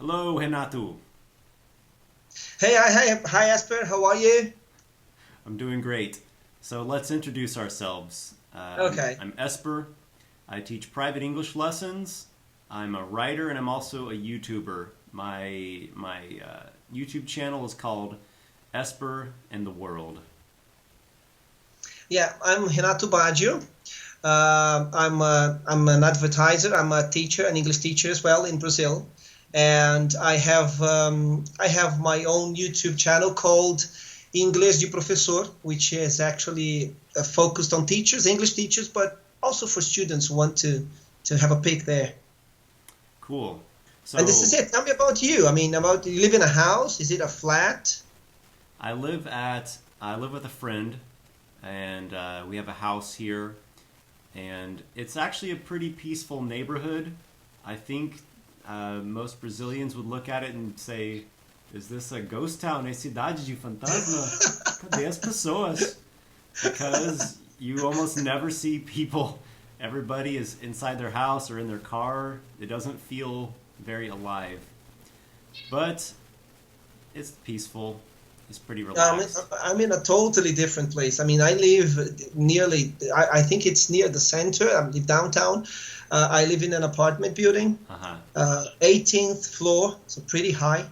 Hello, Renato. Hey, hi, Esper. How are you? I'm doing great. So let's introduce ourselves. Okay. I'm Esper. I teach private English lessons. I'm a writer and I'm also a YouTuber. My YouTube channel is called Esper and the World. Yeah, I'm Renato Baggio. I'm an advertiser. I'm a teacher, an English teacher as well in Brazil, and I have my own YouTube channel called Inglês de Professor, which is actually focused on teachers, English teachers, but also for students who want to have a peek there. Cool. And this is So it. Tell me about you. I mean, about you live in a house? Is it a flat? I live with a friend, and we have a house here, and it's actually a pretty peaceful neighborhood. I think most Brazilians would look at it and say, "Is this a ghost town? É cidade de fantasma? Cadê as pessoas?" Because you almost never see people. Everybody is inside their house or in their car. It doesn't feel very alive, but it's peaceful. It's pretty I'm, relaxed. I'm in a totally different place. I mean, I live nearly, I think it's near the center, I live downtown. I live in an apartment building, Uh huh. 18th floor, so pretty high,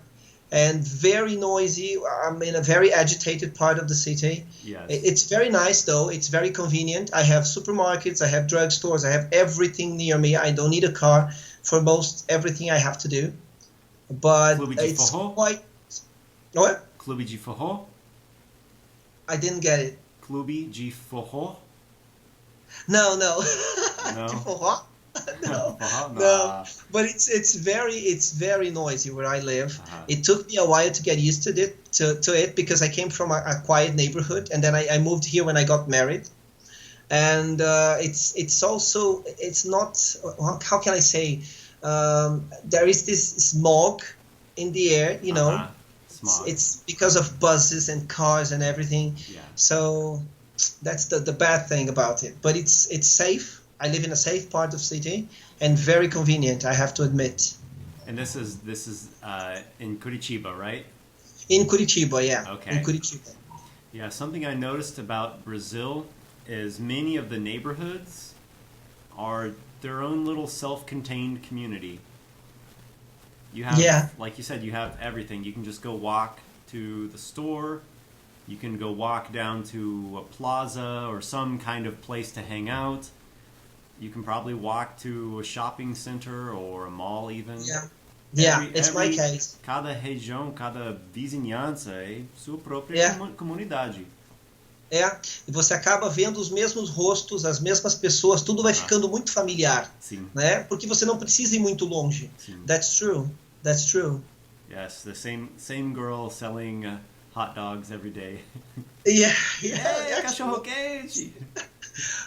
and very noisy. I'm in a very agitated part of the city. Yes. It's very nice, though. It's very convenient. I have supermarkets, I have drugstores, I have everything near me. I don't need a car for most everything I have to do. But Clube de it's forró? quite, what? Clube de forró? I didn't get it. Clube de forró? No, no. No. Forró? No, Forró? no. Nah. But it's very noisy where I live. Uh-huh. It took me a while to get used to it because I came from a quiet neighborhood, and then I moved here when I got married. And it's also it's not, how can I say, there is this smog in the air, Uh-huh. it's, Smog. it's because of buses and cars and everything. Yeah. So that's the bad thing about it. But it's safe. I live in a safe part of city and very convenient, I have to admit. And this is in Curitiba, right? In Curitiba, yeah, in Okay. Curitiba. Yeah, something I noticed about Brazil is many of the neighborhoods are their own little self-contained community. You have, Yeah, like you said, you have everything. You can just go walk to the store. You can go walk down to a plaza or some kind of place to hang out. You can probably walk to a shopping center or a mall even. yeah, yeah. Every, It's my every, case. cada região, cada vizinhança é sua própria Yeah. comunidade. É, e você acaba vendo os mesmos rostos, as mesmas pessoas, tudo vai Ah, ficando muito familiar, sim, né? Porque você não precisa ir muito longe. sim. That's true. That's true. Yes, the same girl selling hot dogs every day. Yeah, yeah, Hey, cachorro actually, quente!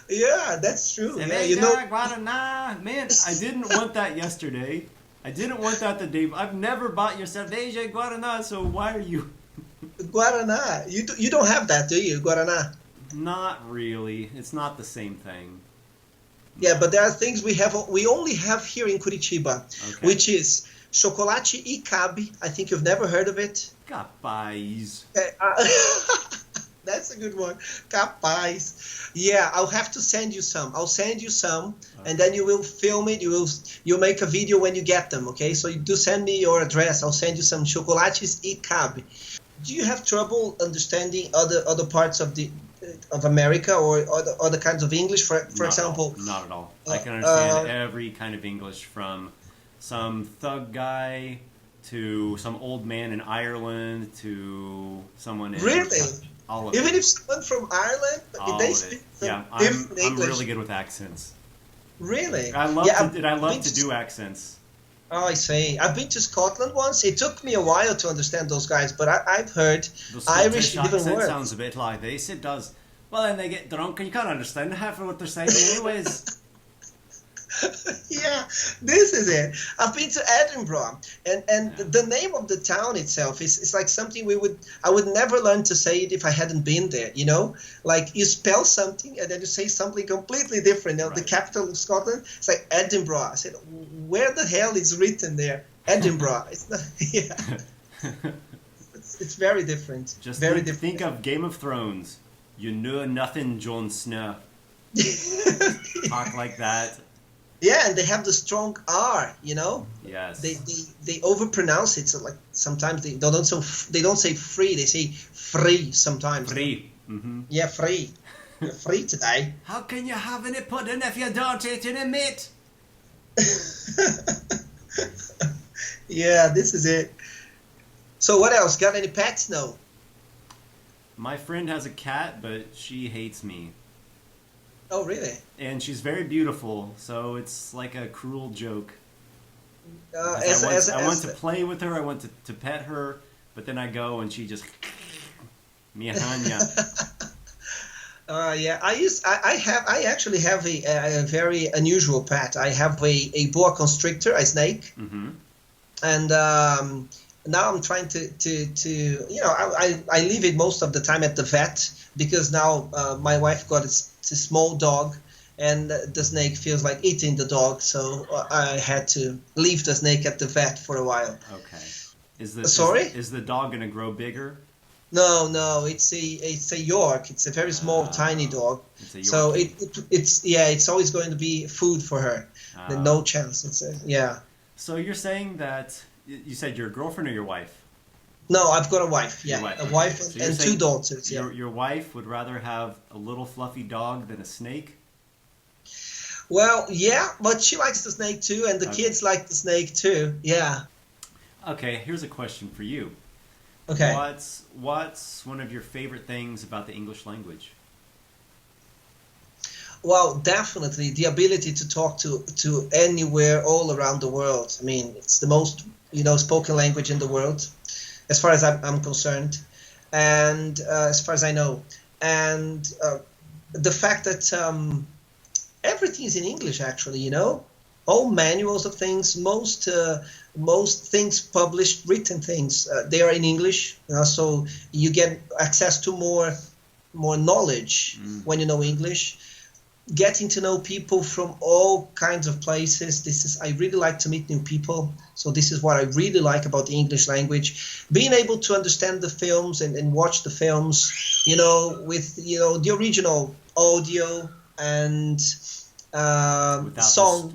yeah, that's true. Yeah, Cerveja, Guaraná. Man, I didn't want that yesterday. I didn't want that the day. I've never bought your cerveja Guaraná, so why are you? Guaraná. You don't have that, do you, Guaraná? Not really. It's not the same thing. Yeah, No. but there are things we only have here in Curitiba, Okay. which is chocolate e cabe. I think you've never heard of it. Capaz. That's a good one. Capaz. Yeah, I'll have to send you some. I'll send you some, and Okay. then you will film it. You'll make a video when you get them. Okay, so you do send me your address. I'll send you some chocolates e cabe. Do you have trouble understanding other parts of America or other kinds of English? For Not at all. example, Not at all. I uh, can understand uh, every kind of English from some thug guy to some old man in Ireland to someone in really, all of it. even if someone from Ireland, All they of it. speak Yeah, some I'm different I'm English. really good with accents. Really? I love Yeah, to I I've love been to to do accents. Oh, I see. I've been to Scotland once. It took me a while to understand those guys, but I've heard The Irish Scottish even accent sounds worse. a bit like this. It does. Well, then they get drunk and you can't understand half of what they're saying, anyways. Yeah, this is it. I've been to Edinburgh, and Yeah, the name of the town itself is like something I would never learn to say it if I hadn't been there. Like you spell something and then you say something completely different. The right. capital of Scotland, it's like Edinburgh. I said, where the hell is written there? Edinburgh. It's not. Yeah, it's very different. Just Very think different. of Game of Thrones. You know nothing, Jon Snow. Talk like that. Yeah, and they have the strong R. You know, Yes. they overpronounce it. So like sometimes they don't say free. They say free sometimes. Free. Mm-hmm. Yeah, free. You're free today. How can you have any pudding if you don't eat any meat? Yeah, this is it. So what else? Got any pets? No. My friend has a cat, but she hates me. Oh, really? And she's very beautiful, so it's like a cruel joke. I want to play with her, I want to pet her, but then I go and she just... Mihanya. Yeah, I actually have a very unusual pet. I have a boa constrictor, a snake, Mm-hmm. and now I'm trying to I leave it most of the time at the vet because now my wife got a small dog, and the snake feels like eating the dog, so I had to leave the snake at the vet for a while. Okay. Sorry? Is the dog gonna grow bigger? No, it's a York. It's a very small, tiny dog. It's a So Yorkie. it's always going to be food for her. No chance. Yeah. So you're saying that you said your girlfriend or your wife? No, I've got a wife. Yeah, Your wife, a okay. wife So you're and saying two daughters. Yeah. Your wife would rather have a little fluffy dog than a snake? Well, yeah, but she likes the snake too, and the Okay. kids like the snake too. Yeah. Okay, here's a question for you. Okay. What's one of your favorite things about the English language? Well, definitely the ability to talk to anywhere all around the world. I mean, it's the most spoken language in the world, as far as I'm concerned, and as far as I know, and the fact that everything is in English. Actually, all manuals of things, most things published, written things, they are in English. So you get access to more knowledge when you know English. Getting to know people from all kinds of places. I really like to meet new people. So this is what I really like about the English language. Being able to understand the films and watch the films, with the original audio and songs.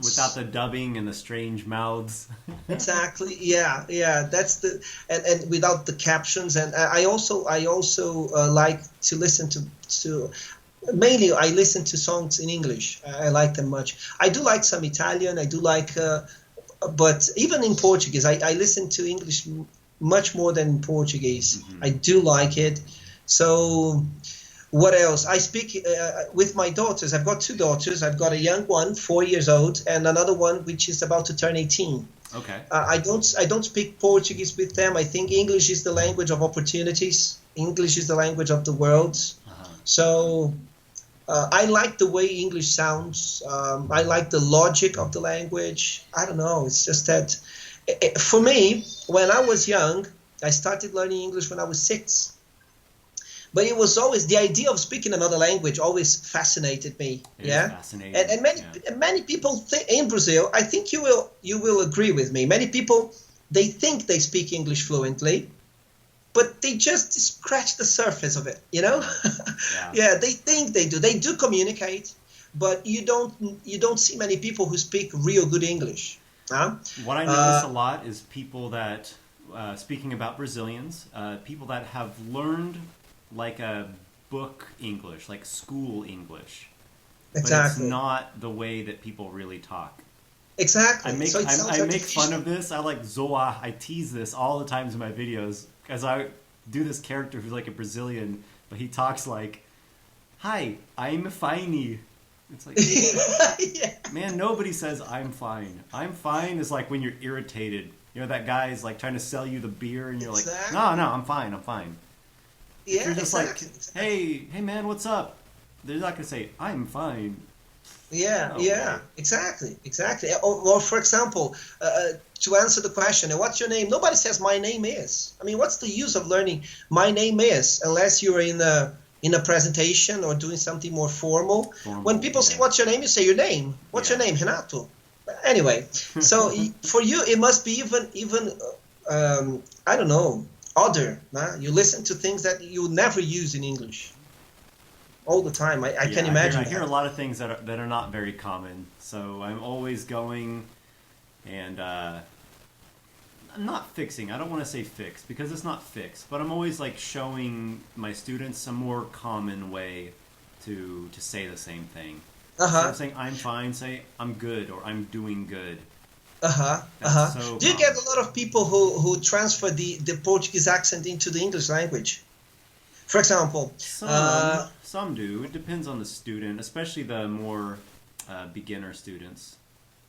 Without the dubbing and the strange mouths. Exactly. Yeah. That's and without the captions. And I also like to listen to. Mainly, I listen to songs in English. I like them much. I do like some Italian. I do like, but even in Portuguese, I listen to English much more than in Portuguese. Mm-hmm. I do like it. So, what else? I speak with my daughters. I've got two daughters. I've got a young one, 4 years old, and another one which is about to turn 18. Okay. I don't speak Portuguese with them. I think English is the language of opportunities. English is the language of the world. Uh-huh. So I like the way English sounds. I like the logic of the language. I don't know. It's just that for me, when I was young, I started learning English when I was 6. But it was always the idea of speaking another language always fascinated me. It is fascinating. And many people think in Brazil, I think you will agree with me. Many people, they think they speak English fluently, but they just scratch the surface of it, Yeah. Yeah, they think they do. They do communicate, but you don't see many people who speak real good English. What I notice a lot is people that, speaking about Brazilians, people that have learned like a book English, like school English. Exactly. But it's not the way that people really talk. Exactly. I make So it sounds I make artificial. fun of this. I like Zoa. I tease this all the times in my videos because I do this character who's like a Brazilian, but he talks like, "Hi, I'm fine." It's like, Yeah. man, nobody says I'm fine. I'm fine is like when you're irritated. That guy is like trying to sell you the beer, and you're Exactly. like, no, I'm fine. Yeah, You're just exactly. like, hey man, what's up? They're not gonna say I'm fine. Yeah, Okay. yeah, exactly. Or for example, to answer the question, what's your name? Nobody says my name is. I mean, what's the use of learning my name is unless you're in a presentation or doing something more formal? When people say what's your name, you say your name. What's your name, Renato? Anyway, so for you, it must be even I don't know, other. Nah? You listen to things that you never use in English all the time. I can Yeah, imagine I hear a that. lot of things that are not very common. So I'm always going and I'm not fixing. I don't want to say fix because it's not fixed, but I'm always like showing my students some more common way to say the same thing. Instead Uh-huh. of saying I'm fine, say I'm good or I'm doing good. Uh-huh. That's Uh-huh. so Do you get common. a lot of people who transfer the Portuguese accent into the English language? For example, Some do. It depends on the student, especially the more beginner students.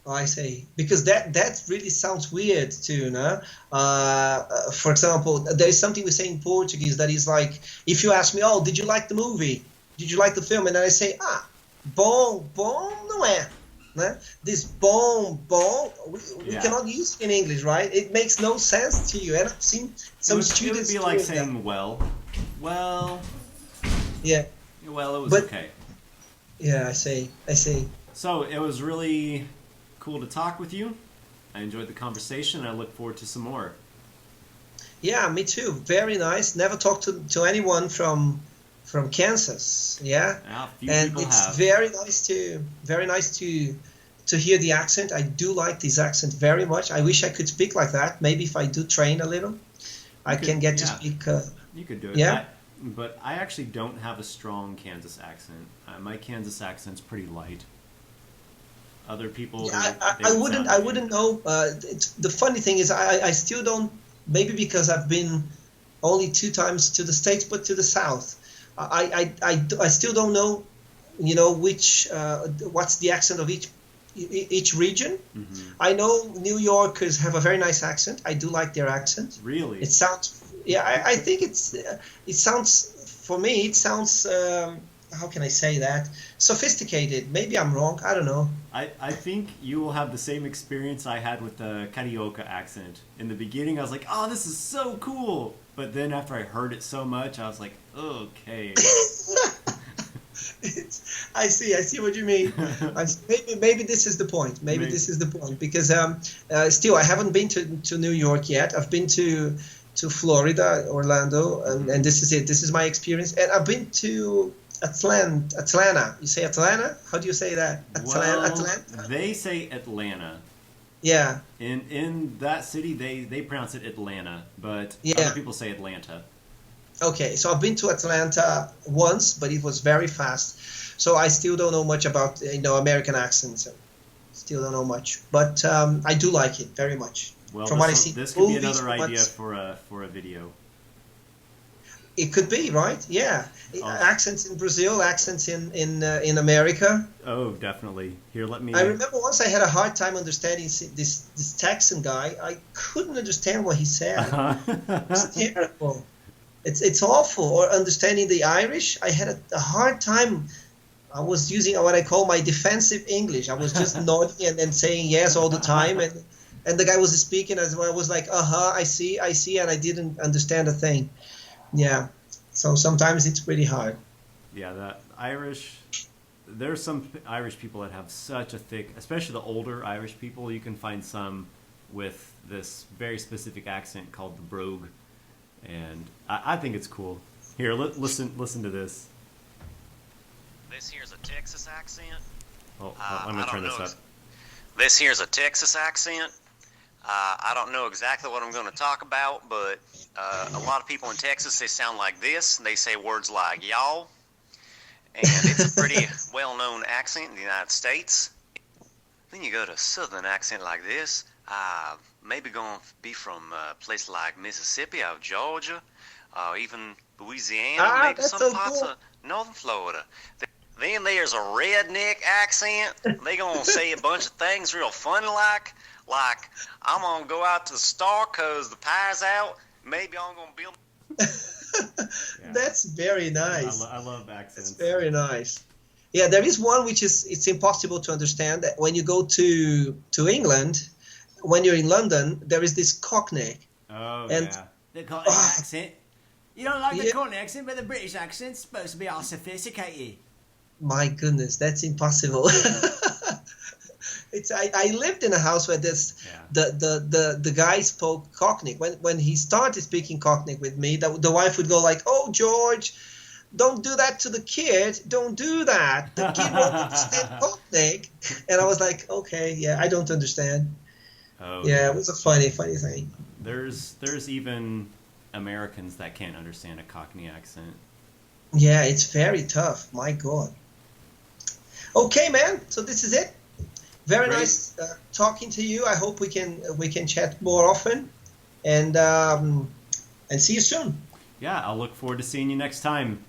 I say because that really sounds weird too, no? For example, there is something we say in Portuguese that is like, if you ask me, oh, did you like the movie? Did you like the film? And then I say, bom, bom não é, né? This bom, we Yeah, cannot use it in English, right? It makes no sense to you. And I've seen some it would students be like doing that. saying well, Yeah, well, it was but okay. yeah, I say. So it was really cool to talk with you. I enjoyed the conversation. And I look forward to some more. Yeah, me too. Very nice. Never talked to anyone from Kansas. Yeah, Yeah, a few and people it's have. very nice to hear the accent. I do like this accent very much. I wish I could speak like that. Maybe if I do train a little, You I could, can get to yeah, speak. you could do it. Yeah. But I actually don't have a strong Kansas accent. My Kansas accent's pretty light. Other people, Yeah, they I would wouldn't sound I okay. wouldn't know. The funny thing is I still don't. Maybe because I've been only 2 times to the States, but to the South. I still don't know, which what's the accent of each region. Hmm. I know New Yorkers have a very nice accent. I do like their accent. Really? It sounds, yeah, I think it sounds, for me, it sounds, how can I say that? Sophisticated. Maybe I'm wrong. I don't know. I think you will have the same experience I had with the Carioca accent. In the beginning, I was like, oh, this is so cool. But then after I heard it so much, I was like, okay. I see what you mean. Maybe this is the point. Maybe Maybe. this is the point because still I haven't been to New York yet. I've been to Florida, Orlando, and Hmm. this is it. This is my experience. And I've been to Atlanta. You say Atlanta? How do you say that? Well, Atlanta? they say Atlanta. Yeah, In that city, they pronounce it Atlanta, but other yeah. people say Atlanta. Okay, so I've been to Atlanta once, but it was very fast. So I still don't know much about American accents. Still don't know much, but I do like it very much. Well, From what I see this in could be movies, another from idea what for a video. it could be, right? Yeah, Oh, accents in Brazil, accents in America. oh, definitely. Here, let I me. remember once I had a hard time understanding this Texan guy. I couldn't understand what he said. It's terrible. It's awful. Or understanding the Irish, I had a hard time. I was using what I call my defensive English. I was just nodding and then saying yes all the time, and the guy was speaking as well. I was like, I see, and I didn't understand a thing. Yeah. So sometimes it's pretty hard. Yeah, that Irish. There's some Irish people that have such a thick, especially the older Irish people. You can find some with this very specific accent called the brogue, and I think it's cool. Here, listen to this. This here's a Texas accent. Oh, I'm gonna turn this up. This here's a Texas accent. I don't know exactly what I'm going to talk about, but a lot of people in Texas, they sound like this. They say words like y'all, and it's a pretty well-known accent in the United States. Then you go to a southern accent like this, maybe going to be from a place like Mississippi or Georgia, or even Louisiana, maybe That's some so parts cool. of northern Florida. Then there's a redneck accent. They gonna say a bunch of things real funny like I'm gonna go out to the store 'cause the pie's out. Maybe I'm gonna build. Yeah, That's very nice. I love That's accents. very nice. Yeah, there is one which is it's impossible to understand. That when you go to England, when you're in London, there is this Cockney, Oh and yeah. The Cockney ah, accent. You don't like the yeah, Cockney accent, but the British accent's supposed to be all sophisticated. my goodness, that's impossible. I lived in a house where the guy spoke Cockney. When he started speaking Cockney with me, the wife would go like, "Oh, George, don't do that to the kid. Don't do that. The kid won't understand Cockney." And I was like, "Okay, yeah, I don't understand." Oh, Yeah, it was a funny thing. There's even Americans that can't understand a Cockney accent. Yeah, it's very tough. My God. Okay, man. So this is it. Very Great. nice talking to you. I hope we can chat more often, and see you soon. Yeah, I'll look forward to seeing you next time.